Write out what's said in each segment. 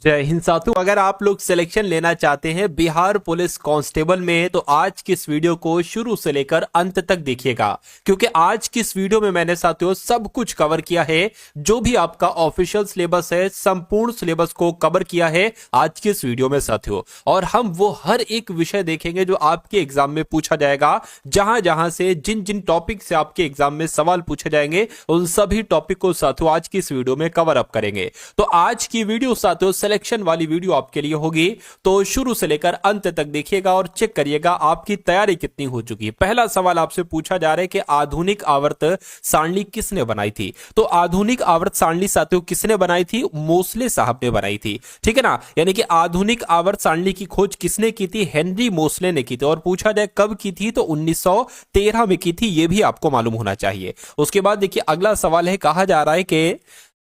जय हिंद साथियों। अगर आप लोग सिलेक्शन लेना चाहते हैं बिहार पुलिस कांस्टेबल में तो आज की इस वीडियो को शुरू से लेकर अंत तक देखिएगा, क्योंकि आज की इस वीडियो में मैंने साथियों सब कुछ कवर किया है। जो भी आपका ऑफिशियल सिलेबस है, संपूर्ण सिलेबस को कवर किया है आज की इस वीडियो में साथियों। और हम वो हर एक विषय देखेंगे जो आपके एग्जाम में पूछा जाएगा। जहां जहां से जिन जिन टॉपिक से आपके एग्जाम में सवाल पूछे जाएंगे उन सभी टॉपिक को साथियों आज की इस वीडियो में कवर अप करेंगे। तो आज की वीडियो साथियों सिलेक्शन वाली वीडियो आपके लिए होगी, तो शुरू से लेकर अंत तक देखिएगा और चेक करिएगा आपकी तैयारी कितनी हो चुकी है। पहला सवाल आपसे पूछा जा रहा है कि आधुनिक आवर्त सारणी किसने बनाई थी। तो आधुनिक आवर्त सारणी साथियों किसने बनाई थी? मोसले साहब ने बनाई थी, ठीक है ना। यानी कि आधुनिक आवर्त सारणी की खोज किसने की थी? हेनरी मोसले ने की थी। और पूछा जाए कब की थी तो 1913 में की थी, यह भी आपको मालूम होना चाहिए। उसके बाद देखिए अगला सवाल है, कहा जा रहा है कि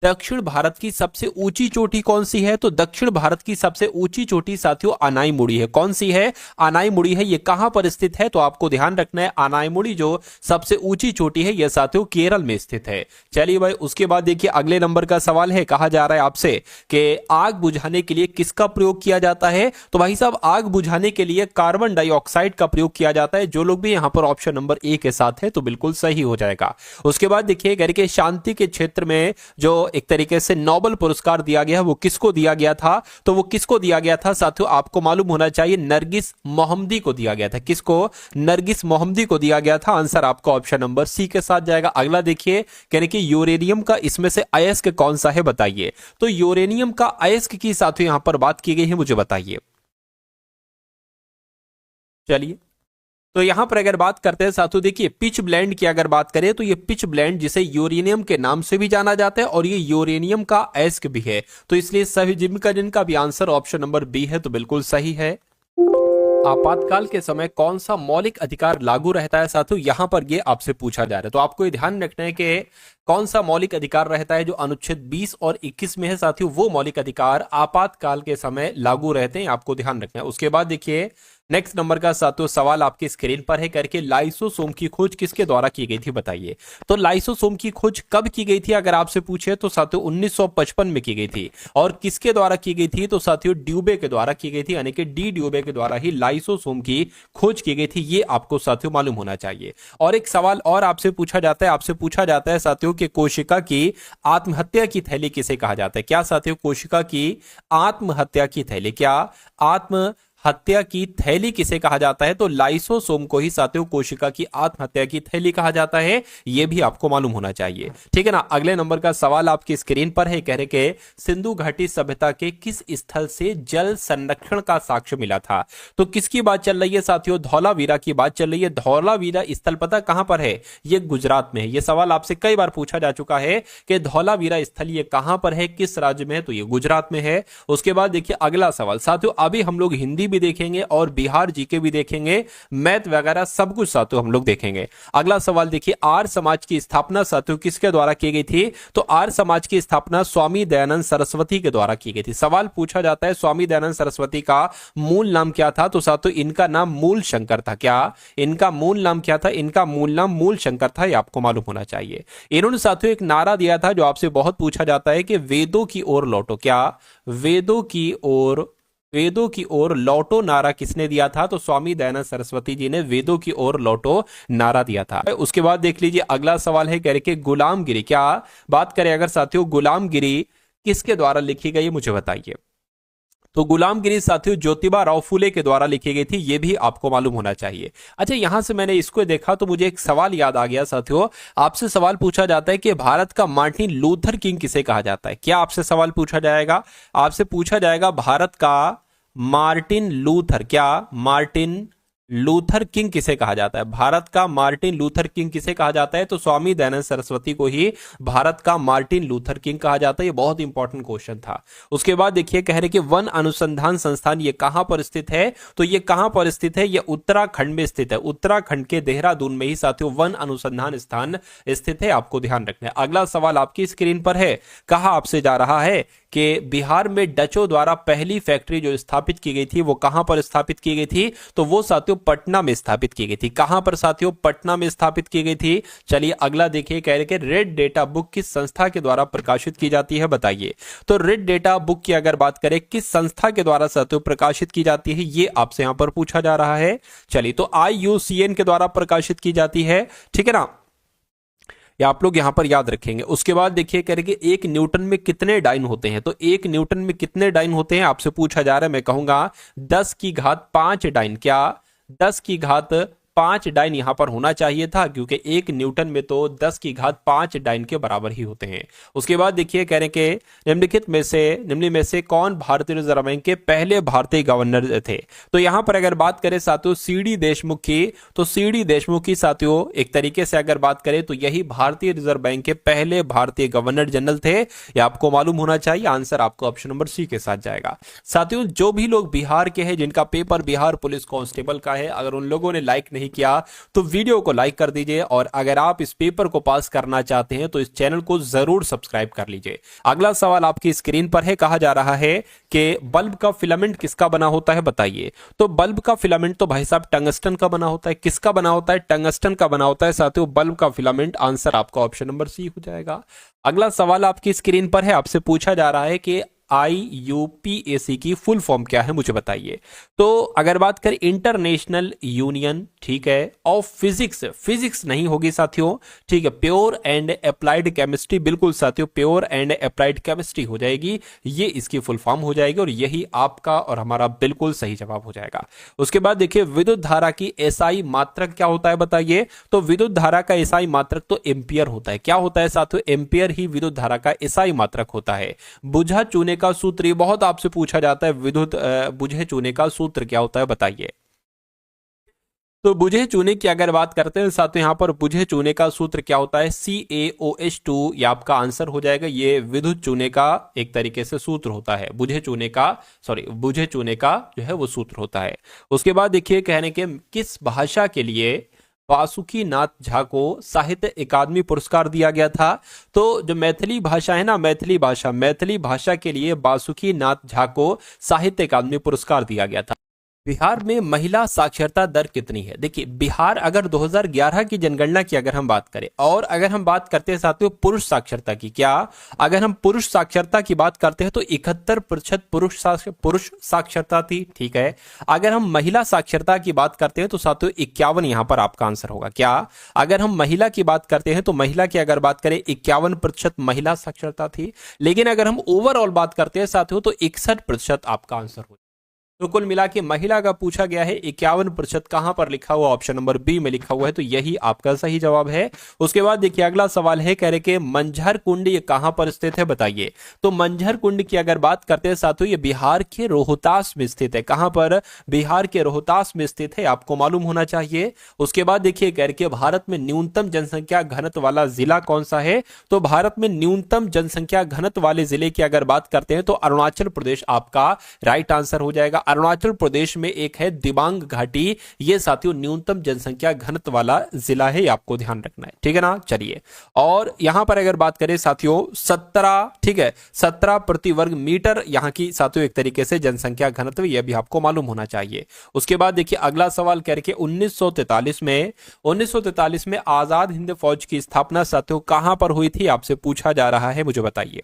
दक्षिण भारत की सबसे ऊंची चोटी कौन सी है। तो दक्षिण भारत की सबसे ऊंची चोटी साथियों अनाईमुड़ी है। कौन सी है? अनाईमुड़ी है। ये कहां पर स्थित है? तो आपको ध्यान रखना है अनाईमुड़ी जो सबसे ऊंची चोटी है यह साथियों केरल में स्थित है। चलिए भाई, उसके बाद देखिए अगले नंबर का सवाल है, कहा जा रहा है आपसे कि आग बुझाने के लिए किसका प्रयोग किया जाता है। तो भाई साहब आग बुझाने के लिए कार्बन डाइऑक्साइड का प्रयोग किया जाता है। जो लोग भी यहां पर ऑप्शन नंबर ए के साथ है तो बिल्कुल सही हो जाएगा। उसके बाद देखिए घर के शांति के क्षेत्र में जो एक तरीके से नोबेल पुरस्कार दिया गया वो किसको दिया गया था? तो वो किसको दिया गया था साथियों आपको मालूम होना चाहिए, नरगिस मोहम्मदी को दिया गया था। किसको? नरगिस मोहम्मदी को दिया गया था। आंसर आपका ऑप्शन नंबर सी के साथ जाएगा। अगला देखिए यानी कि यूरेनियम का इसमें से अयस्क कौन सा है बताइए। तो यूरेनियम का अयस्क की साथियों यहां पर बात की गई है, मुझे बताइए। चलिए तो यहां पर अगर बात करते हैं साथियों, देखिए पिच ब्लेंड की अगर बात करें तो ये पिच ब्लेंड जिसे यूरेनियम के नाम से भी जाना जाता है और ये यूरेनियम का अयस्क भी है। तो इसलिए सभी जिनका जिनका भी आंसर ऑप्शन नंबर बी है तो बिल्कुल सही है। आपातकाल के समय कौन सा मौलिक अधिकार लागू रहता है साथियों, यहां पर ये आपसे पूछा जा रहा है। तो आपको ये ध्यान रखना है कि कौन सा मौलिक अधिकार रहता है जो अनुच्छेद 20 और 21 में है साथियों, वो मौलिक अधिकार आपातकाल के समय लागू रहते हैं, आपको ध्यान रखना है। उसके बाद देखिए नेक्स्ट नंबर का साथियों सवाल आपकी स्क्रीन पर है, करके लाइसोसोम की खोज किसके द्वारा की गई थी बताइए। तो लाइसोसोम की खोज कब की गई थी अगर आपसे पूछे तो साथियों 1955 में की गई थी। और किसके द्वारा की गई थी? तो साथियों ड्यूबे के द्वारा की गई थी, यानी कि डी ड्यूबे के द्वारा ही लाइसोसोम की खोज की गई थी। ये आपको साथियों मालूम होना चाहिए। और एक सवाल और आपसे पूछा जाता है साथियों कि कोशिका की आत्महत्या की थैली किसे कहा जाता है। क्या साथियों? कोशिका की आत्महत्या की थैली, क्या आत्म हत्या की थैली किसे कहा जाता है? तो लाइसोसोम को ही साथियों कोशिका की आत्महत्या की थैली कहा जाता है। यह भी आपको मालूम होना चाहिए, ठीक है ना। अगले नंबर का सवाल आपकी स्क्रीन पर है, कह रहे के सिंधु घाटी सभ्यता के किस स्थल से जल संरक्षण का साक्ष्य मिला था। तो किसकी बात चल रही है साथियों? धौलावीरा की बात चल रही है। धौलावीरा स्थल पता कहां पर है? ये गुजरात में है। यह सवाल आपसे कई बार पूछा जा चुका है कि धौलावीरा स्थल ये कहां पर है, किस राज्य में है? तो ये गुजरात में है। उसके बाद देखिए अगला सवाल साथियों, अभी हम लोग हिंदी भी देखेंगे और बिहार जीके भी देखेंगे, मैथ वगैरह सब कुछ साथियों हम लोग देखेंगे। अगला सवाल देखिए, आर्य समाज की स्थापना साथियों किसके द्वारा की गई थी? तो आर्य समाज की स्थापना स्वामी दयानंद सरस्वती के द्वारा की गई थी। सवाल पूछा जाता है स्वामी दयानंद सरस्वती का मूल नाम क्या था। तो साथियों इनका नाम मूल शंकर था। क्या इनका मूल नाम क्या था? इनका मूल नाम मूल शंकर था, यह आपको मालूम होना चाहिए। इन्होंने साथियों एक नारा दिया था जो आपसे बहुत पूछा जाता है कि वेदों की ओर लौटो। क्या वेदों की ओर लौटो नारा किसने दिया था? तो स्वामी दयानंद सरस्वती जी ने वेदों की ओर लौटो नारा दिया था। उसके बाद देख लीजिए अगला सवाल है, कह रहे कि गुलामगिरी, क्या बात करें अगर साथियों गुलामगिरी किसके द्वारा लिखी गई मुझे बताइए। तो गुलामगिरी साथियों ज्योतिबा राव फुले के द्वारा लिखी गई थी, यह भी आपको मालूम होना चाहिए। अच्छा यहां से मैंने इसको देखा तो मुझे एक सवाल याद आ गया साथियों। आपसे सवाल पूछा जाता है कि भारत का मार्टिन लूथर किंग किसे कहा जाता है। क्या आपसे सवाल पूछा जाएगा? आपसे पूछा जाएगा भारत का मार्टिन लूथर, क्या मार्टिन लूथर किंग किसे कहा जाता है? भारत का मार्टिन लूथर किंग किसे कहा जाता है? तो स्वामी दयानंद सरस्वती को ही भारत का मार्टिन लूथर किंग कहा जाता है। ये बहुत इंपॉर्टेंट क्वेश्चन था। उसके बाद देखिए कह रहे कि वन अनुसंधान संस्थान ये कहां पर स्थित है। तो ये कहां पर स्थित है? ये उत्तराखंड में स्थित है। उत्तराखंड के देहरादून में ही साथियों वन अनुसंधान स्थान स्थित है, आपको ध्यान रखना है। अगला सवाल आपकी स्क्रीन पर है, कहा आपसे जा रहा है कि बिहार में डचों द्वारा पहली फैक्ट्री जो स्थापित की गई थी वो कहां पर स्थापित की गई थी? तो वो साथियों पटना में स्थापित की गई थी। कहां पर साथियों? पटना में स्थापित की गई थी। चलिए अगला देखिए, कह रहे कि रेड डेटा बुक किस संस्था के द्वारा प्रकाशित की जाती है, बताइए। तो रेड डेटा बुक की अगर बात करें किस संस्था के द्वारा साथियों प्रकाशित की जाती है, ये आपसे यहां पर पूछा जा रहा है। चलिए तो IUCN के द्वारा प्रकाशित की जाती है, ठीक है ना, या आप लोग यहां पर याद रखेंगे। उसके बाद देखिए कह रहे कि 1 न्यूटन में कितने डाइन होते हैं? तो 1 न्यूटन में कितने डाइन होते हैं आपसे पूछा जा रहा है। मैं कहूंगा 10 की घात 5 डाइन। क्या 10 की घात 5 डाइन यहां पर होना चाहिए था, क्योंकि 1 न्यूटन में तो 10 की घात 5 डाइन के बराबर ही होते हैं। उसके बाद देखिए कह रहे कि निम्नलिखित में से कौन भारतीय रिजर्व बैंक के पहले भारतीय गवर्नर थे? तो यहां पर अगर बात करें साथियों CD देशमुख की, तो CD देशमुख की साथियों एक तरीके से अगर बात करें तो यही भारतीय रिजर्व बैंक के पहले भारतीय गवर्नर जनरल थे। यह आपको मालूम होना चाहिए। आंसर आपको ऑप्शन नंबर C के साथ जाएगा। साथियों जो भी लोग बिहार के हैं, जिनका पेपर बिहार पुलिस कांस्टेबल का है, अगर उन लोगों ने लाइक नहीं किया तो वीडियो को लाइक कर दीजिए, और अगर आप इस पेपर को पास करना चाहते हैं तो इस चैनल को जरूर सब्सक्राइब कर लीजिए। अगला सवाल आपकी स्क्रीन पर है, कहा जा रहा है कि बल्ब का फिलामेंट किसका बना होता है, बताइए। तो बल्ब का फिलामेंट तो भाई साहब टंगस्टन का बना होता है। किसका बना होता है? टंगस्टन का बना होता है साथियों बल्ब का फिलामेंट। आंसर आपका ऑप्शन नंबर C हो जाएगा। अगला सवाल आपकी स्क्रीन पर है, आपसे पूछा जा रहा है कि IUPAC की फुल फॉर्म क्या है, मुझे बताइए। तो अगर बात करें इंटरनेशनल यूनियन, ठीक है, ऑफ फिजिक्स, फिजिक्स नहीं होगी साथियों, ठीक है, प्योर एंड अप्लाइड केमिस्ट्री, बिल्कुल साथियों प्योर एंड अप्लाइड केमिस्ट्री हो जाएगी, ये इसकी फुल फॉर्म हो जाएगी, और यही आपका और हमारा बिल्कुल सही जवाब हो जाएगा। उसके बाद देखिए विद्युत धारा की SI मात्रक क्या होता है, बताइए। तो विद्युत धारा का SI मात्रक तो एम्पियर होता है। क्या होता है साथियों? एम्पियर ही विद्युत धारा का SI मात्रक होता है। बुझा चूने का सूत्र, ये बहुत आपसे पूछा जाता है, विद्युत बुझे चूने का सूत्र क्या होता है, बताइए। तो बुझे चूने की अगर बात करते हैं साथियों, यहां पर बुझे चूने का सूत्र क्या होता है? CaOH2, ये आपका आंसर हो जाएगा। ये विद्युत चूने का एक तरीके से सूत्र होता है, बुझे चूने का जो है वो सूत्र होता है। उसके बाद देखिए कहने के किस भाषा के लिए वासुकी नाथ झा को साहित्य अकादमी पुरस्कार दिया गया था? तो जो मैथिली भाषा है ना, मैथिली भाषा के लिए वासुकी नाथ झा को साहित्य अकादमी पुरस्कार दिया गया था। बिहार में महिला साक्षरता दर कितनी है? देखिए बिहार अगर 2011 की जनगणना की अगर हम बात करें, और अगर हम बात करते हैं साथियों पुरुष साक्षरता की, क्या अगर हम पुरुष साक्षरता की बात करते हैं तो 71% पुरुष साक्षरता थी, ठीक है। अगर हम महिला साक्षरता की बात करते हैं तो साथियों 51 यहां पर आपका आंसर होगा। क्या अगर हम महिला की बात करते हैं तो महिला की अगर बात करें 51% महिला साक्षरता थी, लेकिन अगर हम ओवरऑल बात करते हैं साथियों तो 61% आपका आंसर होगा। तो कुल मिला के महिला का पूछा गया है, 51% कहां पर लिखा हुआ? ऑप्शन नंबर B में लिखा हुआ है, तो यही आपका सही जवाब है। उसके बाद देखिए अगला सवाल है, कह रहे कि मंझर कुंड ये कहां पर स्थित है, बताइए। तो मंझर कुंड की अगर बात करते हैं साथियों, ये बिहार के रोहतास में स्थित है। कहां पर? बिहार के रोहतास में स्थित है, आपको मालूम होना चाहिए। उसके बाद देखिए कह रहे कि भारत में न्यूनतम जनसंख्या घनत्व वाला जिला कौन सा है? तो भारत में न्यूनतम जनसंख्या घनत्व वाले जिले की अगर बात करते हैं तो अरुणाचल प्रदेश आपका राइट आंसर हो जाएगा। अरुणाचल प्रदेश में एक है दिबांग घाटी, ये साथियों न्यूनतम जनसंख्या घनत्व वाला जिला है, ये आपको ध्यान रखना है, ठीक है ना। चलिए, और यहां पर अगर बात करें साथियों 17, ठीक है, 17 प्रति वर्ग मीटर यहां की साथियों एक तरीके से जनसंख्या घनत्व, यह भी आपको मालूम होना चाहिए। उसके बाद देखिए अगला सवाल करके 1943 में आजाद हिंद फौज की स्थापना साथियों कहां पर हुई थी, आपसे पूछा जा रहा है, मुझे बताइए।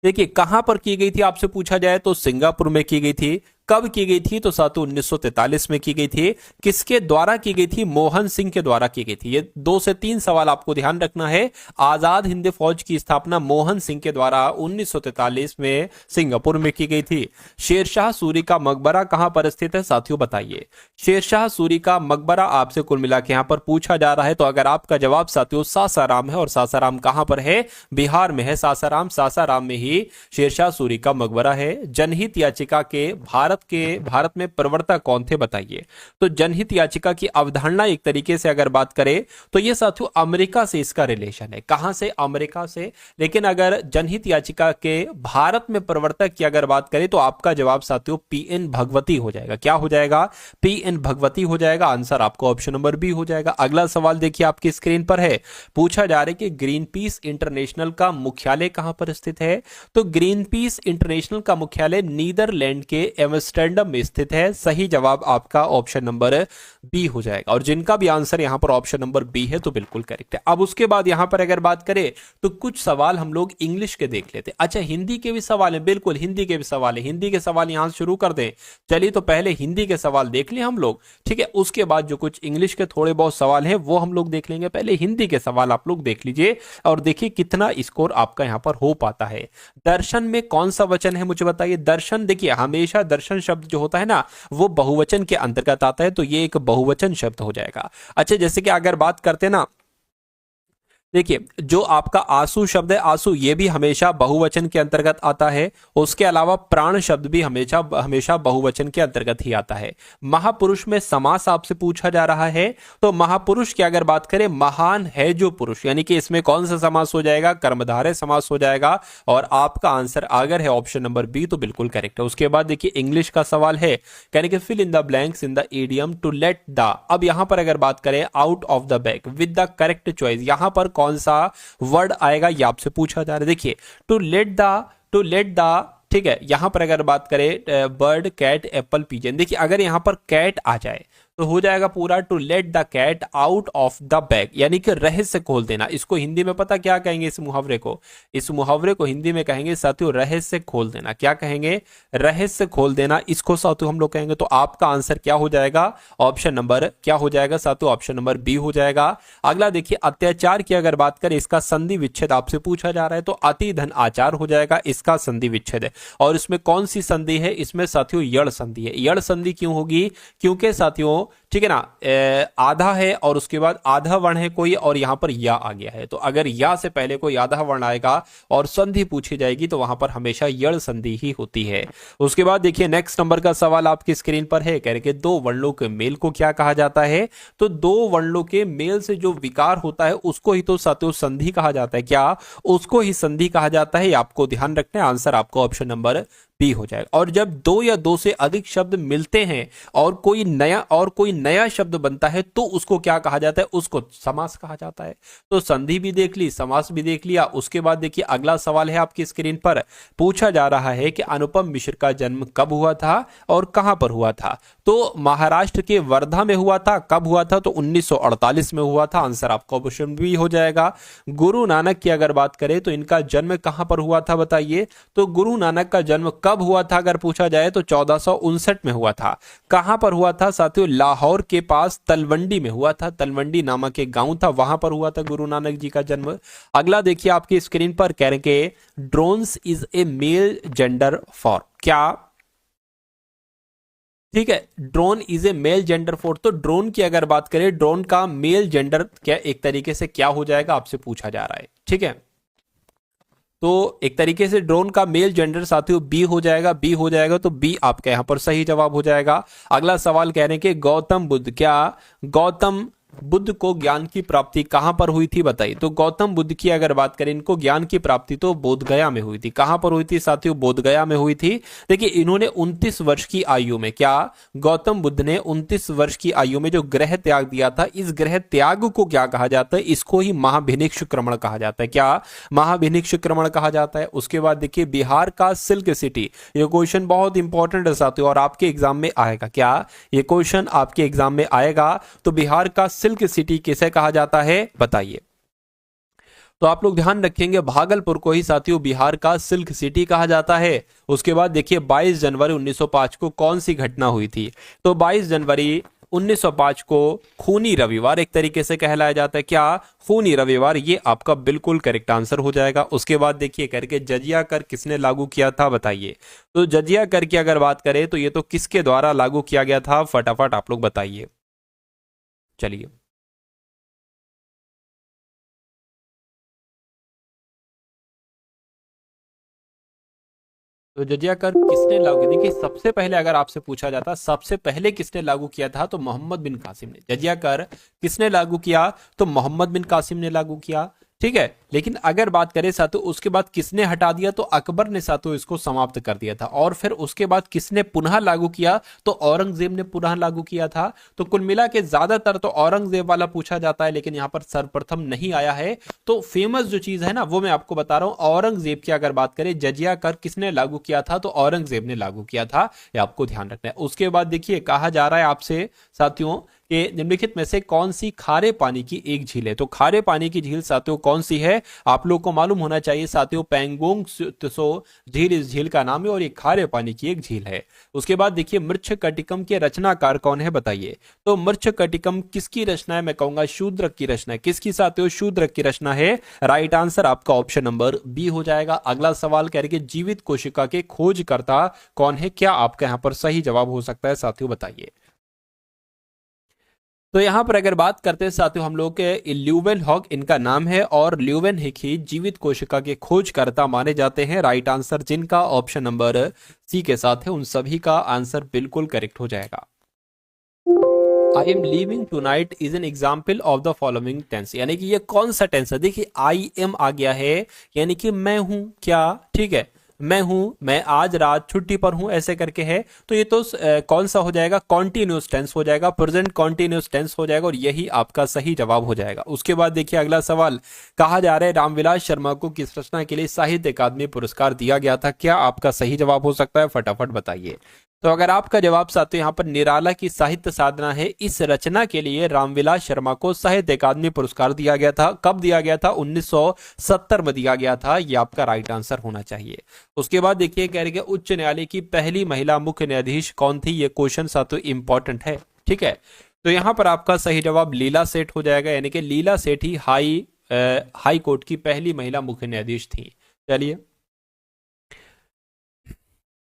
देखिए कहां पर की गई थी आपसे पूछा जाए तो सिंगापुर में की गई थी। कब की गई थी? तो साथियों 1943 में की गई थी। किसके द्वारा की गई थी? मोहन सिंह के द्वारा की गई थी। ये 2 से 3 सवाल आपको ध्यान रखना है। आजाद हिंद फौज की स्थापना मोहन सिंह के द्वारा 1943 में सिंगापुर में की गई थी। शेरशाह सूरी का मकबरा कहां पर स्थित है साथियों, बताइए। शेरशाह सूरी का मकबरा आपसे कुल मिला के यहां पर पूछा जा रहा है, तो अगर आपका जवाब साथियों सासाराम है, और सासाराम कहां पर है? बिहार में है सासाराम में ही शेरशाह सूरी का मकबरा है। जनहित याचिका के भारत भारत में प्रवर्तक कौन थे बताइए। तो जनहित याचिका की अवधारणा एक तरीके से अगर बात करें तो ये साथियों अमेरिका से इसका रिलेशन है। कहां से? अमेरिका से। लेकिन अगर जनहित याचिका के भारत में प्रवर्तक की अगर बात करें तो आपका जवाब साथियों पीएन भगवती हो जाएगा। क्या हो जाएगा? पीएन भगवती हो जाएगा। आंसर आपको ऑप्शन नंबर बी हो जाएगा। अगला सवाल देखिए आपकी स्क्रीन पर है, पूछा जा रहा है कि ग्रीन पीस इंटरनेशनल का मुख्यालय कहां पर स्थित है। तो ग्रीन पीस इंटरनेशनल का मुख्यालय नीदरलैंड के एम्स्टर्डम में स्थित है। सही जवाब आपका ऑप्शन नंबर बी हो जाएगा। और जिनका भी आंसर यहां पर ऑप्शन नंबर बी है तो बिल्कुल करेक्ट है। अब उसके बाद यहां पर अगर बात करें तो कुछ सवाल हम लोग इंग्लिश के देख लेते। अच्छा, हिंदी के भी सवाल है, बिल्कुल हिंदी के भी सवाल है। हिंदी के सवाल यहां से शुरू कर दें। चलिए तो पहले हिंदी के सवाल देख लें हम लोग, ठीक है। उसके बाद जो कुछ इंग्लिश के थोड़े बहुत सवाल हैं वो हम लोग देख लेंगे। पहले हिंदी के सवाल आप लोग देख लीजिए और देखिए कितना स्कोर आपका यहां पर हो पाता है। दर्शन में कौन सा वचन है मुझे बताइए। दर्शन, देखिए हमेशा दर्शन शब्द जो होता है ना वो बहुवचन के अंतर्गत आता है, तो ये एक बहुवचन शब्द हो जाएगा। अच्छा, जैसे कि अगर बात करते हैं ना, देखिए जो आपका आंसू शब्द है, आंसू ये भी हमेशा बहुवचन के अंतर्गत आता है। उसके अलावा प्राण शब्द भी हमेशा हमेशा बहुवचन के अंतर्गत ही आता है। महापुरुष में समास आपसे पूछा जा रहा है, तो महापुरुष की अगर बात करें, महान है जो पुरुष, यानी कि इसमें कौन सा समास हो जाएगा? कर्मधारय समास हो जाएगा। और आपका आंसर अगर है ऑप्शन नंबर बी तो बिल्कुल करेक्ट है। उसके बाद देखिए इंग्लिश का सवाल है, कहने के fill in the blanks in the idiom to let the. अब यहां पर अगर बात करें out of the bag with the correct choice, यहां पर कौन सा वर्ड आएगा ये आपसे पूछा जा रहा है। देखिए टू लेट द, ठीक है। यहां पर अगर बात करें बर्ड, कैट, एप्पल, पिजन, देखिए अगर यहां पर कैट आ जाए तो हो जाएगा पूरा to let the cat out of the bag, यानी कि रहस्य खोल देना। इसको हिंदी में पता क्या कहेंगे? इस मुहावरे को, इस मुहावरे को हिंदी में कहेंगे साथियों रहस्य खोल देना। क्या कहेंगे? रहस्य खोल देना। इसको साथियों हम लोग कहेंगे। तो आपका आंसर क्या हो जाएगा? ऑप्शन नंबर क्या हो जाएगा साथियों? ऑप्शन नंबर बी हो जाएगा। अगला देखिए अत्याचार की अगर बात करें, इसका संधि विच्छेद आपसे पूछा जा रहा है, तो अति धन आचार हो जाएगा इसका संधि विच्छेद है। और इसमें कौन सी संधि है? इसमें साथियों यड़ संधि है। यड़ संधि क्यों होगी? क्योंकि साथियों, ठीक है ना, आधा है और उसके बाद आधा वर्ण है कोई और यहां पर या आ गया है, तो अगर या से पहले कोई आधा वर्ण आएगा और संधि पूछी जाएगी तो वहां पर हमेशा यड़ संधि ही होती है। उसके बाद देखिए नेक्स्ट नंबर का सवाल आपकी स्क्रीन पर है, कह रहे कि दो वर्णों के मेल को क्या कहा जाता है। तो दो वर्णों के मेल से जो विकार होता है उसको ही तो साथियों संधि कहा जाता है। क्या? उसको ही संधि कहा जाता है। आपको ध्यान रखना है। आंसर आपको ऑप्शन नंबर बी हो जाएगा। और जब दो या दो से अधिक शब्द मिलते हैं और कोई नया शब्द बनता है तो उसको क्या कहा जाता है? उसको समास कहा जाता है। तो संधि भी देख ली, समास भी देख लिया। उसके बाद देखिए अगला सवाल है आपकी स्क्रीन पर, पूछा जा रहा है कि अनुपम मिश्र का जन्म कब हुआ था और कहां पर हुआ था। तो महाराष्ट्र के वर्धा में हुआ था। कब हुआ था? तो 1948 में हुआ था। आंसर आपका ऑप्शन बी हो जाएगा। गुरु नानक की अगर बात करें तो इनका जन्म कहां पर हुआ था बताइए। तो गुरु नानक का जन्म कब हुआ था अगर पूछा जाए तो 1459 में हुआ था। कहां पर हुआ था साथियों? लाहौर के पास तलवंडी में हुआ था। तलवंडी नामक एक गांव था, वहां पर हुआ था गुरु नानक जी का जन्म। अगला देखिए आपकी स्क्रीन पर, कह रहे कि drones is a male gender for. क्या? ठीक है, drone is a male gender for. तो ड्रोन की अगर बात करें, ड्रोन का मेल जेंडर क्या एक तरीके से क्या हो जाएगा आपसे पूछा जा रहा है, ठीक है। तो एक तरीके से ड्रोन का मेल जेंडर साथियों बी हो जाएगा। बी हो जाएगा तो बी आपका यहां पर सही जवाब हो जाएगा। अगला सवाल कह रहे हैं कि गौतम बुद्ध, क्या गौतम बुद्ध को ज्ञान की प्राप्ति कहां पर हुई थी बताइए। तो गौतम बुद्ध की अगर बात करें, इनको ज्ञान की प्राप्ति तो बोधगया में हुई थी। कहां पर हुई थी साथियों? बोधगया में हुई थी। देखिए इन्होंने 29 वर्ष की आयु में, क्या गौतम बुद्ध ने 29 वर्ष की आयु में जो ग्रह त्याग दिया था, इस ग्रह त्याग को क्या कहा जाता है? इसको ही महाभिनिष्क्रमण कहा जाता है। क्या? महाभिनिष्क्रमण कहा जाता है। उसके बाद देखिए बिहार का सिल्क सिटी, ये क्वेश्चन बहुत इंपॉर्टेंट है साथियों और आपके एग्जाम में आएगा। क्या? ये क्वेश्चन आपके एग्जाम में आएगा। तो बिहार का सिल्क सिटी किसे कहा जाता है बताइए। तो आप लोग ध्यान रखेंगे भागलपुर को ही साथियों बिहार का सिल्क सिटी कहा जाता है। उसके बाद देखिए 22 जनवरी 1905 को कौन सी घटना हुई थी। तो 22 जनवरी 1905 को खूनी रविवार एक तरीके से कहलाया जाता है। क्या? खूनी रविवार, ये आपका बिल्कुल करेक्ट आंसर हो जाएगा। उसके बाद देखिए करके जजिया कर किसने लागू किया था बताइए। तो जजिया कर की अगर बात करें तो ये तो किसके द्वारा लागू किया गया था, फटाफट आप लोग बताइए। चलिए तो जजिया कर किसने लागू, देखिए सबसे पहले अगर आपसे पूछा जाता सबसे पहले किसने लागू किया था तो मोहम्मद बिन कासिम ने। जजिया कर किसने लागू किया तो मोहम्मद बिन कासिम ने लागू किया, ठीक है। लेकिन अगर बात करें साथों उसके बाद किसने हटा दिया तो अकबर ने साथों इसको समाप्त कर दिया था। और फिर उसके बाद किसने पुनः लागू किया तो औरंगजेब ने पुनः लागू किया था। तो कुल मिला के ज्यादातर तो औरंगजेब वाला पूछा जाता है, लेकिन यहाँ पर सर्वप्रथम नहीं आया है। तो फेमस जो चीज है ना वो मैं आपको बता रहा हूं, औरंगजेब की अगर बात करें जजिया कर किसने लागू किया था तो औरंगजेब ने लागू किया था, ये आपको ध्यान रखना है। उसके बाद देखिए कहा जा रहा है आपसे साथियों कि निम्नलिखित में से कौन सी खारे पानी की एक झील है। तो खारे पानी की झील साथियों कौन सी है आप लोग को मालूम होना चाहिए साथियों, पैंगोंग त्सो झील इस झील का नाम है और ये खारे पानी की एक झील है। उसके बाद देखिए मृच्छकटिकम के रचनाकार कौन है बताइए। तो मृच्छकटिकम किसकी रचना है, मैं कहूंगा शूद्रक की रचना है। किसकी साथियों, शूद्रक की रचना है। राइट आंसर आपका ऑप्शन नंबर बी हो जाएगा। अगला सवाल कह रहे जीवित कोशिका के खोजकर्ता कौन है, क्या आपका यहां पर सही जवाब हो सकता है साथियों बताइए। तो यहां पर अगर बात करते हैं साथियों हम लोग के ल्यूवेन हॉक इनका नाम है और ल्यूवेन हिक ही जीवित कोशिका के खोजकर्ता माने जाते हैं। राइट आंसर जिनका ऑप्शन नंबर सी के साथ है उन सभी का आंसर बिल्कुल करेक्ट हो जाएगा। I am living tonight is an example of the following tense, यानी कि ये कौन सा टेंस है। देखिए आई एम आ गया है यानी कि मैं हूं क्या, ठीक है, मैं हूं, मैं आज रात छुट्टी पर हूं ऐसे करके है। तो ये तो कौन सा हो जाएगा, कॉन्टिन्यूस टेंस हो जाएगा, प्रेजेंट कॉन्टिन्यूस टेंस हो जाएगा और यही आपका सही जवाब हो जाएगा। उसके बाद देखिए अगला सवाल कहा जा रहा है रामविलास शर्मा को किस रचना के लिए साहित्य अकादमी पुरस्कार दिया गया था, क्या आपका सही जवाब हो सकता है फटाफट बताइए। तो अगर आपका जवाब साथियों यहाँ पर निराला की साहित्य साधना है, इस रचना के लिए रामविलास शर्मा को साहित्य अकादमी पुरस्कार दिया गया था। कब दिया गया था, 1970 में दिया गया था, ये आपका राइट आंसर होना चाहिए। उसके बाद देखिए कह रहे उच्च न्यायालय की पहली महिला मुख्य न्यायाधीश कौन थी, ये क्वेश्चन साथियों इंपॉर्टेंट है, ठीक है। तो यहां पर आपका सही जवाब लीला सेठ हो जाएगा, यानी कि लीला सेठ ही हाई कोर्ट की पहली महिला मुख्य न्यायाधीश थी। चलिए,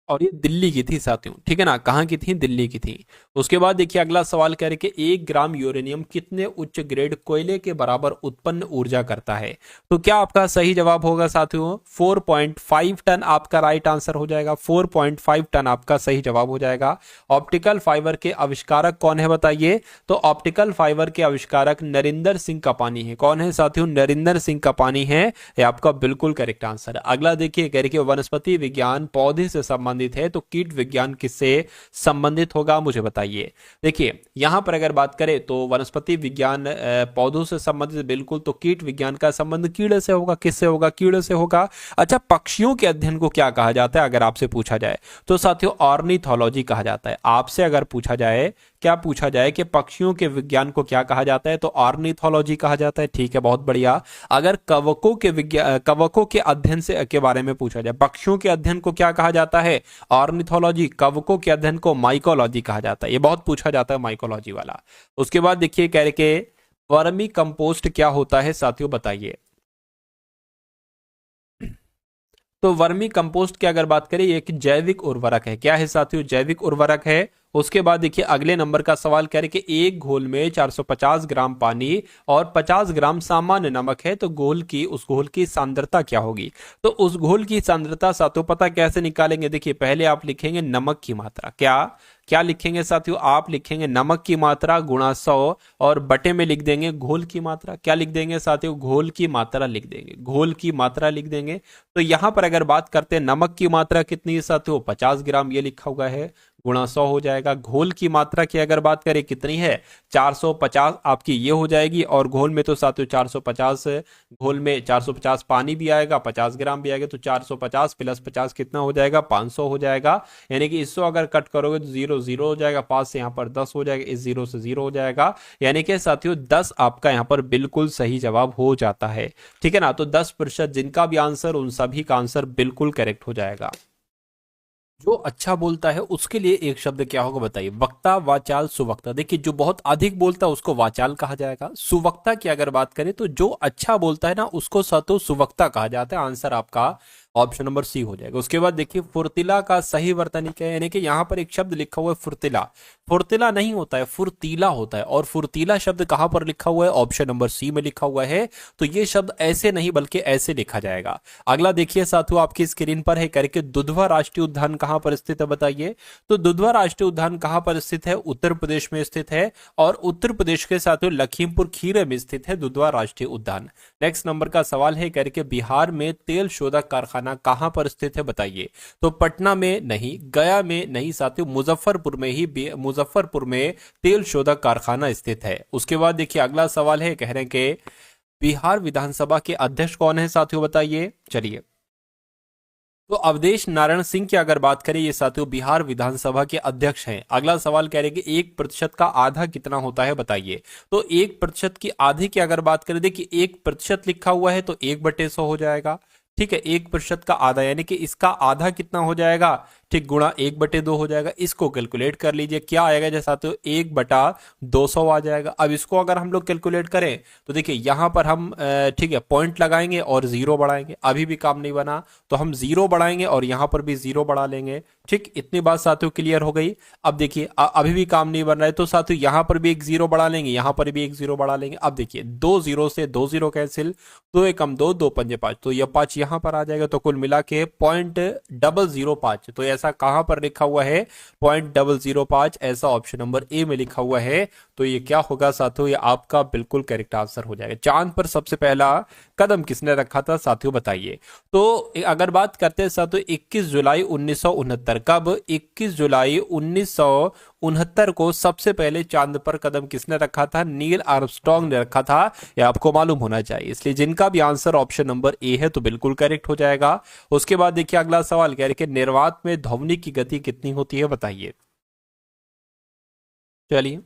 और ये दिल्ली की थी साथियों, ठीक है ना, कहाँ की थी, दिल्ली की थी। उसके बाद देखिए अगला सवाल कह रहे कि 1 ग्राम यूरेनियम कितने उच्च ग्रेड कोयले के बराबर उत्पन्न ऊर्जा करता है। तो क्या आपका सही जवाब होगा साथियों, 4.5 टन आपका राइट आंसर हो जाएगा। 4.5 टन आपका सही जवाब हो जाएगा। ऑप्टिकल फाइबर के आविष्कारक कौन है बताइए। तो ऑप्टिकल फाइबर के आविष्कारक नरिंदर सिंह कपानी है। कौन है साथियों, नरिंदर सिंह कपानी है, ये आपका बिल्कुल करेक्ट आंसर है। अगला देखिए कह रहे वनस्पति विज्ञान पौधे से संबंधित है तो कीट विज्ञान किससे संबंधित होगा मुझे बताइए। देखिए यहां पर अगर बात करें तो वनस्पति विज्ञान पौधों से संबंधित बिल्कुल, तो कीट विज्ञान का संबंध कीड़े से होगा। किससे होगा, कीड़े से होगा। अच्छा, पक्षियों के अध्ययन को क्या कहा जाता है अगर आपसे पूछा जाए तो साथियों ऑर्निथोलॉजी कहा जाता है। आपसे अगर पूछा जाए, क्या पूछा जाए कि पक्षियों के विज्ञान को क्या कहा जाता है तो ऑर्निथोलॉजी कहा जाता है, ठीक है, बहुत बढ़िया। अगर कवकों के अध्ययन से के बारे में पूछा जाए, पक्षियों के अध्ययन को क्या कहा जाता है, ऑर्निथोलॉजी। कवकों के अध्ययन को माइकोलॉजी कहा जाता है, ये बहुत पूछा जाता है माइकोलॉजी वाला। उसके बाद देखिए कह रहे के वर्मी कंपोस्ट क्या होता है साथियों बताइए। तो वर्मी कंपोस्ट की अगर बात करें ये एक जैविक उर्वरक है। क्या है साथियों, जैविक उर्वरक है। उसके बाद देखिए अगले नंबर का सवाल कह रहे कि एक घोल में 450 ग्राम पानी और 50 ग्राम सामान्य नमक है तो उस घोल की सांद्रता क्या होगी। तो उस घोल की सांद्रता साथियों पता कैसे निकालेंगे, देखिए पहले आप लिखेंगे नमक की मात्रा। क्या क्या लिखेंगे साथियों, आप लिखेंगे नमक की मात्रा गुणा 100 और बटे में लिख देंगे घोल की मात्रा। क्या लिख देंगे साथियों, घोल की मात्रा लिख देंगे, घोल की मात्रा लिख देंगे। तो यहां पर अगर बात करते हैं नमक की मात्रा कितनी है साथियों, 50 ग्राम, ये लिखा हुआ है, गुणा 100 हो जाएगा। घोल की मात्रा की अगर बात करें कितनी है, 450 आपकी ये हो जाएगी। और घोल में तो साथियों 450, घोल में 450 पानी भी आएगा, 50 ग्राम भी आएगा, तो 450 प्लस 50 कितना हो जाएगा, 500 हो जाएगा। यानी कि इसको अगर कट करोगे तो 0 0 हो जाएगा, 5 से यहाँ पर 10 हो जाएगा, इस 0 से 0 हो जाएगा। यानी कि साथियों 10 आपका यहाँ पर बिल्कुल सही जवाब हो जाता है, ठीक है ना। तो 10% जिनका भी आंसर, उन सभी का आंसर बिल्कुल करेक्ट हो जाएगा। जो अच्छा बोलता है उसके लिए एक शब्द क्या होगा बताइए, वक्ता, वाचाल, सुवक्ता। देखिए जो बहुत अधिक बोलता है उसको वाचाल कहा जाएगा। सुवक्ता की अगर बात करें तो जो अच्छा बोलता है ना उसको सतो सुवक्ता कहा जाता है। आंसर आपका ऑप्शन नंबर सी हो जाएगा। उसके बाद देखिए फुर्तीला का सही वर्तनी क्या है, यानी कि यहाँ पर एक शब्द लिखा हुआ है फुर्तीला, फुर्तीला नहीं होता है, फुर्तीला होता है। और फुर्तीला शब्द कहां पर लिखा हुआ है, ऑप्शन नंबर सी में लिखा हुआ है। तो ये शब्द ऐसे नहीं बल्कि ऐसे लिखा जाएगा। अगला देखिए साथियों आपकी स्क्रीन पर है करके दुधवा राष्ट्रीय उद्यान कहां पर स्थित है बताइए। तो दुधवा राष्ट्रीय उद्यान कहां पर स्थित है, उत्तर प्रदेश में स्थित है। और उत्तर प्रदेश के साथियों लखीमपुर खीरी में स्थित है दुधवा राष्ट्रीय उद्यान। नेक्स्ट नंबर का सवाल है करके बिहार में तेल शोधक कारखाना कहां पर स्थित है बताइए। तो पटना में नहीं, गया में नहीं साथियों, मुजफ्फरपुर में ही, मुजफ्फरपुर में तेल शोधक कारखाना स्थित है। उसके बाद देखिए अगला सवाल है, कह रहे हैं कि बिहार विधानसभा के अध्यक्ष कौन है साथियों बताइए। चलिए, तो अवधेश नारायण सिंह की अगर बात करें, ये साथियों बिहार विधानसभा के अध्यक्ष हैं। अगला सवाल कह रहे हैं कि 1% का आधा कितना होता है बताइए। तो 1% की आधी की अगर बात करें, देखिए 1% लिखा हुआ है तो 1/100 हो जाएगा। ठीक है, 1% का आधा यानी कि इसका आधा कितना हो जाएगा, ठीक, गुणा 1/2 हो जाएगा। इसको कैलकुलेट कर लीजिए, क्या आएगा जैसा, तो 1/200 आ जाएगा। अब इसको अगर हम लोग कैलकुलेट करें तो देखिए यहां पर हम ठीक है पॉइंट लगाएंगे और जीरो बढ़ाएंगे, अभी भी काम नहीं बना तो हम जीरो बढ़ाएंगे और यहां पर भी जीरो बढ़ा लेंगे। ठीक, इतनी बात साथियों क्लियर हो गई। अब देखिए अभी भी काम नहीं बन रहा है तो साथियों यहां पर भी एक जीरो बढ़ा लेंगे, यहां पर भी एक जीरो बढ़ा लेंगे। अब देखिए 2 जीरो से 2 जीरो कैंसिल, 2 एकम 2, 2 पंजे 5, तो यह 5 यहां पर आ जाएगा। तो कुल मिला के 0.005, तो ऐसा कहां पर लिखा हुआ है 0.005, ऐसा ऑप्शन नंबर ए में लिखा हुआ है। तो ये क्या होगा साथियों, ये आपका बिल्कुल करेक्ट आंसर हो जाएगा। चांद पर सबसे पहला कदम किसने रखा था साथियों बताइए। तो अगर बात करते हैं साथियों 21 जुलाई 1969, कब, 21 जुलाई 1969 को सबसे पहले चांद पर कदम किसने रखा था, नील आर्मस्ट्रांग ने रखा था। यह आपको मालूम होना चाहिए, इसलिए जिनका भी आंसर ऑप्शन नंबर ए है तो बिल्कुल करेक्ट हो जाएगा। उसके बाद देखिए अगला सवाल कह रहे कि निर्वात में ध्वनि की गति कितनी होती है बताइए। चलिए,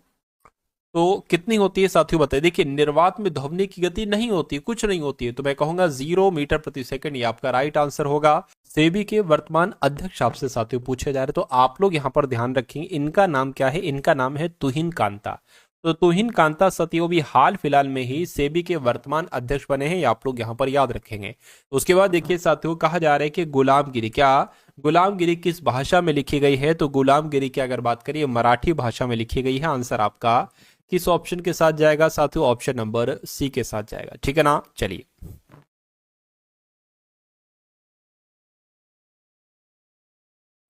तो कितनी होती है साथियों बताइए। देखिए निर्वात में ध्वनि की गति नहीं होती, कुछ नहीं होती है, तो मैं कहूंगा 0 मीटर प्रति सेकंड, ये आपका राइट आंसर होगा। सेबी के वर्तमान अध्यक्ष आपसे साथियों पूछे जा रहे, तो आप लोग यहां पर ध्यान रखेंगे, इनका नाम क्या है, इनका नाम है तुहिन कांता। तो तुहिन कांता सत्यो भी हाल फिलहाल में ही सेबी के वर्तमान अध्यक्ष बने हैं, ये आप लोग यहां पर याद रखेंगे। उसके बाद देखिए साथियों कहा जा रहा है कि गुलामगिरी, क्या गुलामगिरी किस भाषा में लिखी गई है। तो गुलामगिरी की अगर बात करिए मराठी भाषा में लिखी गई है। आंसर आपका किस ऑप्शन के साथ जाएगा साथियों, ऑप्शन नंबर सी के साथ जाएगा। ठीक है ना, चलिए।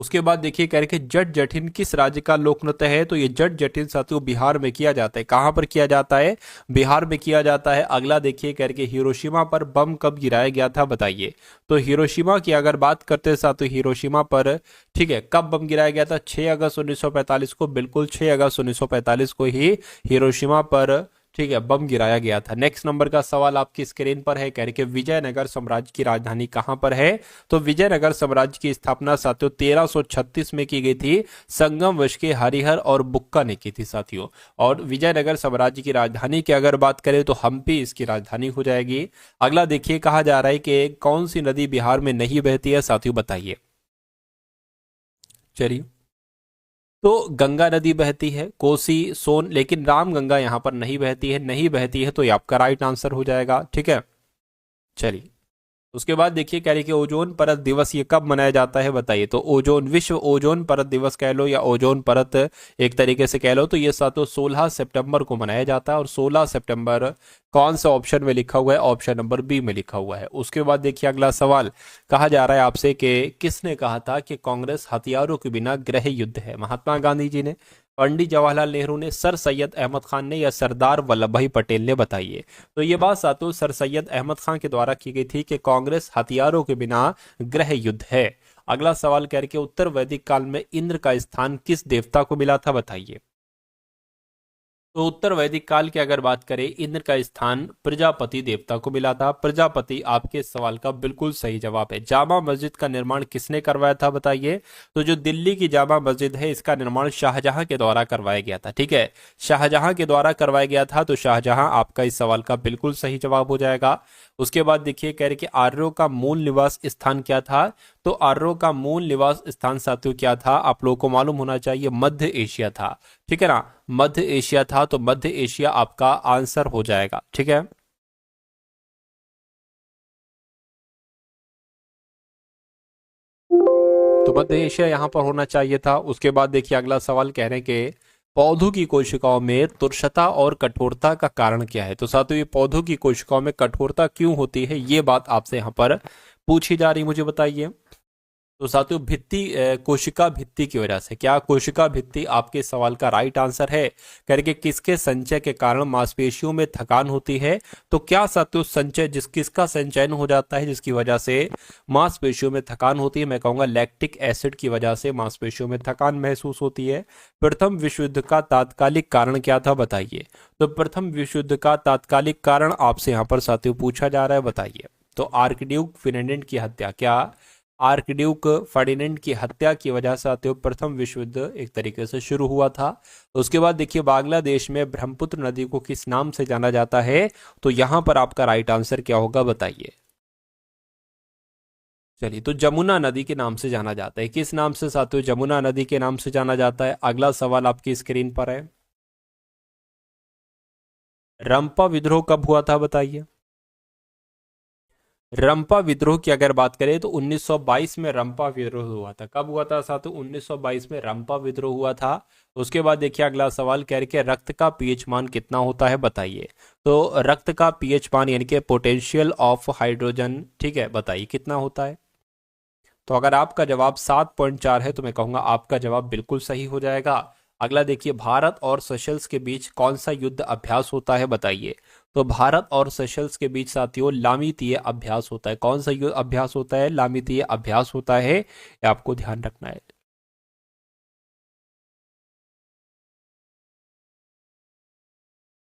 उसके बाद देखिए कह रहे कि जट जटिन किस राज्य का लोक नृत्य है। तो ये जट जटिन साथियों बिहार में किया जाता है। कहां पर किया जाता है, बिहार में किया जाता है। अगला देखिए कह रहे कि हिरोशिमा पर बम कब गिराया गया था बताइए। तो हिरोशिमा की अगर बात करते हैं साथियों, हिरोशिमा पर ठीक है कब बम गिराया गया था, 6 अगस्त 1945 को, बिल्कुल 6 अगस्त 1945 को ही हिरोशिमा पर ठीक है बम गिराया गया था। नेक्स्ट नंबर का सवाल आपकी स्क्रीन पर है, कह रहे कि विजयनगर साम्राज्य की राजधानी कहां पर है। तो विजयनगर साम्राज्य की स्थापना साथियों 1336 में की गई थी। संगम वंश के हरिहर और बुक्का ने की थी साथियों। और विजयनगर साम्राज्य की राजधानी की अगर बात करें तो हम्पी इसकी राजधानी हो जाएगी। अगला देखिए कहा जा रहा है कि कौन सी नदी बिहार में नहीं बहती है साथियों बताइए। चलिए, तो गंगा नदी बहती है, कोसी, सोन, लेकिन रामगंगा यहां पर नहीं बहती है, नहीं बहती है, तो ये आपका राइट आंसर हो जाएगा। ठीक है, चलिए। उसके बाद देखिए कह रही कि ओजोन परत दिवस ये कब मनाया जाता है बताइए। तो ओजोन, विश्व ओजोन परत दिवस कह लो या ओजोन परत एक तरीके से कह लो, तो ये सातों 16 सितंबर को मनाया जाता है। और 16 सितंबर कौन सा ऑप्शन में लिखा हुआ है, ऑप्शन नंबर बी में लिखा हुआ है। उसके बाद देखिए अगला सवाल कहा जा रहा है आपसे कि किसने कहा था कि कांग्रेस हथियारों के बिना गृह युद्ध है, महात्मा गांधी जी ने, पंडित जवाहरलाल नेहरू ने, सर सैयद अहमद खान ने, या सरदार वल्लभ भाई पटेल ने बताइए। तो ये बात सातों सर सैयद अहमद खान के द्वारा की गई थी कि कांग्रेस हथियारों के बिना गृह युद्ध है। अगला सवाल करके उत्तर वैदिक काल में इंद्र का स्थान किस देवता को मिला था बताइए। तो उत्तर वैदिक काल की अगर बात करें, इंद्र का स्थान प्रजापति देवता को मिला था। प्रजापति आपके इस सवाल का बिल्कुल सही जवाब है। जामा मस्जिद का निर्माण किसने करवाया था बताइए। तो जो दिल्ली की जामा मस्जिद है इसका निर्माण शाहजहां के द्वारा करवाया गया था। ठीक है, शाहजहां के द्वारा करवाया गया था, तो शाहजहां आपका इस सवाल का बिल्कुल सही जवाब हो जाएगा। उसके बाद देखिए कह रहे कि आर्यों का मूल निवास स्थान क्या था। तो आर्यों का मूल निवास स्थान साथियों क्या था, आप लोगों को मालूम होना चाहिए, मध्य एशिया था। ठीक है ना, मध्य एशिया था, तो मध्य एशिया आपका आंसर हो जाएगा। ठीक है, मध्य एशिया यहाँ पर होना चाहिए था। उसके बाद देखिए अगला सवाल कह रहे हैं कि पौधों की कोशिकाओं में तुरशता और कठोरता का कारण क्या है। तो साथियों ये पौधों की कोशिकाओं में कठोरता क्यों होती है, ये बात आपसे यहाँ पर पूछी जा रही, मुझे बताइए। तो साथियों कोशिका भित्ति की वजह से। क्या कोशिका भित्ति आपके सवाल का राइट आंसर है? करके किसके संचय के कारण मांसपेशियों में थकान होती है? तो क्या साथियों संचय किसका संचयन हो जाता है जिसकी वजह से मांसपेशियों में थकान होती है? मैं कहूंगा लैक्टिक एसिड की वजह से मांसपेशियों में थकान महसूस होती है। प्रथम विश्व युद्ध का तात्कालिक कारण क्या था, बताइए। तो प्रथम विश्व युद्ध का तात्कालिक कारण आपसे यहाँ पर साथियों पूछा जा रहा है, बताइए। तो आर्कड्यूक फिर्डिनेंड की हत्या। क्या आर्कड्यूक फर्डिनेंड की हत्या की वजह से साथियों प्रथम विश्व युद्ध एक तरीके से शुरू हुआ था। उसके बाद देखिए बांग्लादेश में ब्रह्मपुत्र नदी को किस नाम से जाना जाता है? तो यहां पर आपका राइट आंसर क्या होगा, बताइए। चलिए, तो जमुना नदी के नाम से जाना जाता है। किस नाम से साथियों? जमुना नदी के नाम से जाना जाता है। अगला सवाल आपकी स्क्रीन पर है, रंपा विद्रोह कब हुआ था, बताइए। रंपा विद्रोह की अगर बात करें तो 1922 में रंपा विद्रोह हुआ था। कब हुआ था साथियों? 1922 में रंपा विद्रोह हुआ था। उसके बाद देखिए अगला सवाल कह रहे कि रक्त का पीएच मान कितना होता है, बताइए। तो रक्त का पीएच मान यानी कि पोटेंशियल ऑफ हाइड्रोजन, ठीक है, बताइए कितना होता है। तो अगर आपका जवाब 7.4 है तो मैं कहूंगा आपका जवाब बिल्कुल सही हो जाएगा। अगला देखिए भारत और सेशल्स के बीच कौन सा युद्ध अभ्यास होता है, बताइए। तो भारत और सेशल्स के बीच साथियों लामितीय अभ्यास होता है। कौन सा युद्ध अभ्यास होता है? लामितीय अभ्यास होता है, ये आपको ध्यान रखना है।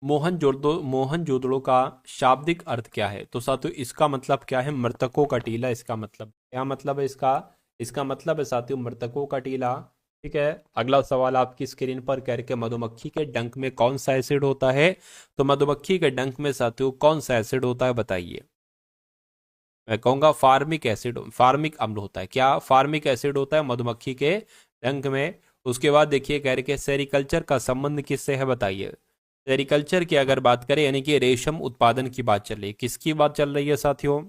मोहनजोदड़ो का शाब्दिक अर्थ क्या है? तो साथियों इसका मतलब क्या है? मृतकों का टीला। इसका मतलब क्या मतलब है इसका? इसका मतलब है साथियों मृतकों का टीला। ठीक है। अगला सवाल आपकी स्क्रीन पर कह के मधुमक्खी के डंक में कौन सा एसिड होता है? तो मधुमक्खी के डंक में साथियों कौन सा एसिड होता है, बताइए। मैं कहूंगा फार्मिक एसिड, फार्मिक अम्ल होता है। क्या फार्मिक एसिड होता है मधुमक्खी के डंक में? उसके बाद देखिए कह रहे कि सेरिकल्चर का संबंध किससे है, बताइए। सेरिकल्चर की अगर बात करें यानी कि रेशम उत्पादन की बात चल रही है। किसकी बात चल रही है साथियों?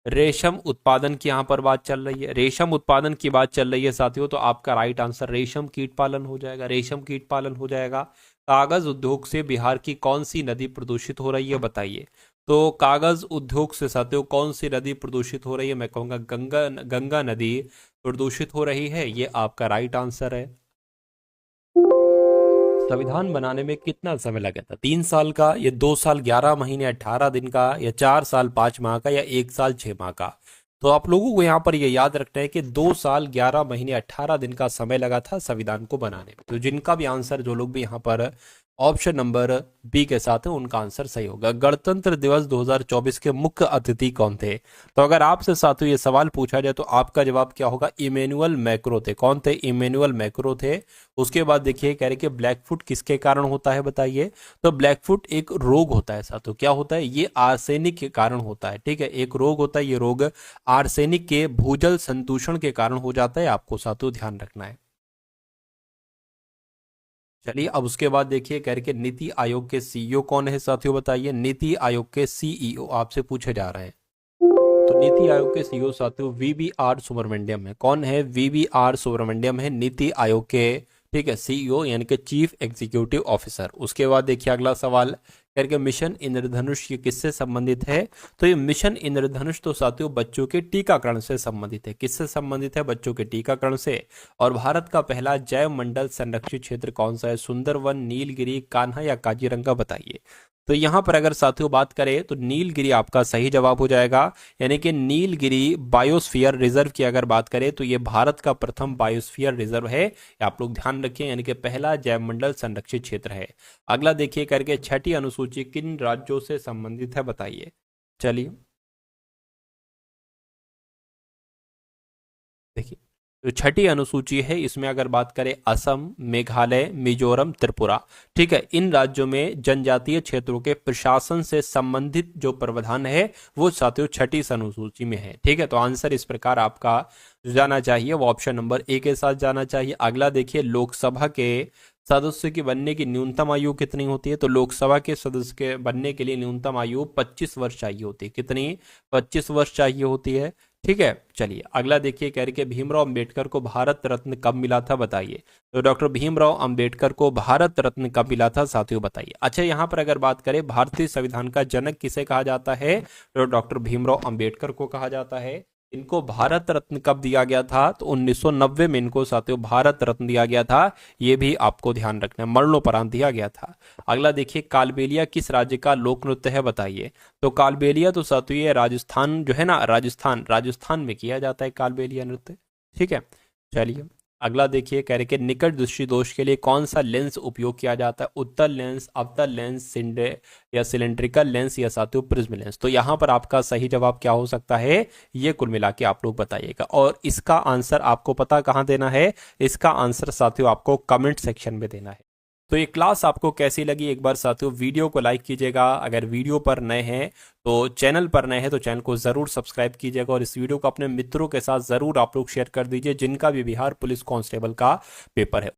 रेशम उत्पादन की यहां पर बात चल रही है। रेशम उत्पादन की बात चल रही है साथियों, तो आपका राइट आंसर रेशम कीट पालन हो जाएगा। रेशम कीट पालन हो जाएगा। कागज उद्योग से बिहार की कौन सी नदी प्रदूषित हो रही है, बताइए। तो कागज उद्योग से साथियों कौन सी नदी प्रदूषित हो रही है? मैं कहूंगा गंगा गंगा नदी प्रदूषित हो रही है, ये आपका राइट आंसर है। संविधान बनाने में कितना समय लगा था? 3 साल का, या 2 साल 11 महीने 18 दिन का, या 4 साल 5 माह का, या 1 साल 6 माह का? तो आप लोगों को यहाँ पर ये याद रखना है कि 2 साल 11 महीने 18 दिन का समय लगा था संविधान को बनाने में। तो जिनका भी आंसर, जो लोग भी यहाँ पर ऑप्शन नंबर बी के साथ है, उनका आंसर सही होगा। गणतंत्र दिवस 2024 के मुख्य अतिथि कौन थे? तो अगर आपसे साथियों ये सवाल पूछा जाए तो आपका जवाब क्या होगा? इमैनुअल मैक्रो थे। कौन थे? इमैनुअल मैक्रो थे। उसके बाद देखिए कह रहे कि ब्लैकफुट किसके कारण होता है, बताइए। तो ब्लैकफुट एक रोग होता है साथियों। क्या होता है? ये आर्सेनिक के कारण होता है। ठीक है, एक रोग होता है। ये रोग आर्सेनिक के भूजल संदूषण के कारण हो जाता है, आपको साथियों ध्यान रखना है। चलिए अब उसके बाद देखिए कह रहे कि नीति आयोग के सीईओ कौन है साथियों, बताइए। नीति आयोग के सीईओ आपसे पूछे जा रहे हैं। तो नीति आयोग के सीईओ साथियों वीबीआर सुब्रमण्यम है। कौन है? वीबीआर सुब्रमण्यम है नीति आयोग के, ठीक है, सीईओ यानी कि चीफ एग्जीक्यूटिव ऑफिसर। उसके बाद देखिए अगला सवाल करके मिशन इंद्रधनुष ये किससे संबंधित है? तो ये मिशन इंद्रधनुष तो साथियों बच्चों के टीकाकरण से संबंधित है। किससे संबंधित है? बच्चों के टीकाकरण से। और भारत का पहला जैव मंडल संरक्षित क्षेत्र कौन सा है? सुंदरवन, नीलगिरी, कान्हा, या काजीरंगा, बताइए। तो यहां पर अगर साथियों बात करें तो नीलगिरी आपका सही जवाब हो जाएगा। यानी कि नीलगिरी बायोस्फीयर रिजर्व की अगर बात करें तो ये भारत का प्रथम बायोस्फीयर रिजर्व है, ये आप लोग ध्यान रखें। यानी कि पहला जैवमंडल संरक्षित क्षेत्र है। अगला देखिए करके छठी अनुसूची किन राज्यों से संबंधित है, बताइए। चलिए देखिए, जो छठी अनुसूची है इसमें अगर बात करें असम, मेघालय, मिजोरम, त्रिपुरा, ठीक है, इन राज्यों में जनजातीय क्षेत्रों के प्रशासन से संबंधित जो प्रावधान है वो साथियों छठी अनुसूची में है। ठीक है, तो आंसर इस प्रकार आपका जाना चाहिए, वो ऑप्शन नंबर ए के साथ जाना चाहिए। अगला देखिए लोकसभा के सदस्य के बनने की न्यूनतम आयु कितनी होती है? तो लोकसभा के सदस्य के बनने के लिए न्यूनतम आयु 25 वर्ष चाहिए होती है। कितनी? 25 वर्ष चाहिए होती है। ठीक है। चलिए अगला देखिए, कह रहे कि भीमराव अंबेडकर को भारत रत्न कब मिला था, बताइए। तो डॉक्टर भीमराव अंबेडकर को भारत रत्न कब मिला था साथियों, बताइए। अच्छा, यहाँ पर अगर बात करें भारतीय संविधान का जनक किसे कहा जाता है, तो डॉक्टर भीमराव अंबेडकर को कहा जाता है। इनको भारत रत्न कब दिया गया था, तो 1990 में इनको साथियों भारत रत्न दिया गया था। ये भी आपको ध्यान रखना है, मरणोपरांत दिया गया था। अगला देखिए, कालबेलिया किस राज्य का लोक नृत्य है, बताइए। तो कालबेलिया तो साथियों ये राजस्थान जो है ना, राजस्थान में किया जाता है कालबेलिया नृत्य। ठीक है। चलिए अगला देखिए, कह रहे कि निकट दृष्टि दोष के लिए कौन सा लेंस उपयोग किया जाता है, उत्तल लेंस, अवतल लेंस, सिंडे या सिलेंड्रिकल लेंस या साथियों प्रिज्म लेंस। तो यहाँ पर आपका सही जवाब क्या हो सकता है, ये कुल मिला के आप लोग बताइएगा। और इसका आंसर आपको पता कहाँ देना है, इसका आंसर साथियों आपको कमेंट सेक्शन में देना है। तो ये क्लास आपको कैसी लगी, एक बार साथियों वीडियो को लाइक कीजिएगा। अगर वीडियो पर नए हैं तो चैनल पर नए हैं तो चैनल को ज़रूर सब्सक्राइब कीजिएगा, और इस वीडियो को अपने मित्रों के साथ ज़रूर आप लोग शेयर कर दीजिए जिनका भी बिहार पुलिस कांस्टेबल का पेपर है।